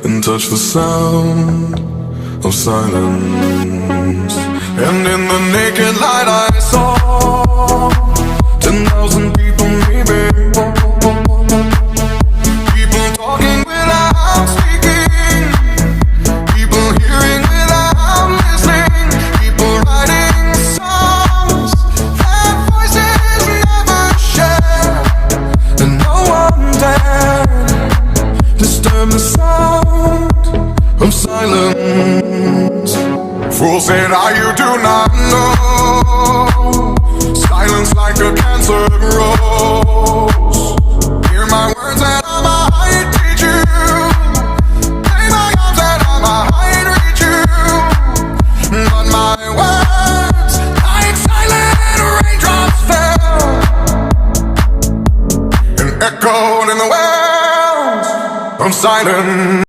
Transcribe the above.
and touch the sound of silence. And in the naked light I saw 10,000 people maybe, people talking without speaking, people hearing without listening, people writing songs that voices never share, and no one dared disturb the sound of silence. Fool said, you do not know. Silence like a cancer grows. Hear my words and I might teach you. Play my arms and I might reach you. But my words, like silent raindrops, fell and echoed in the wells of silence.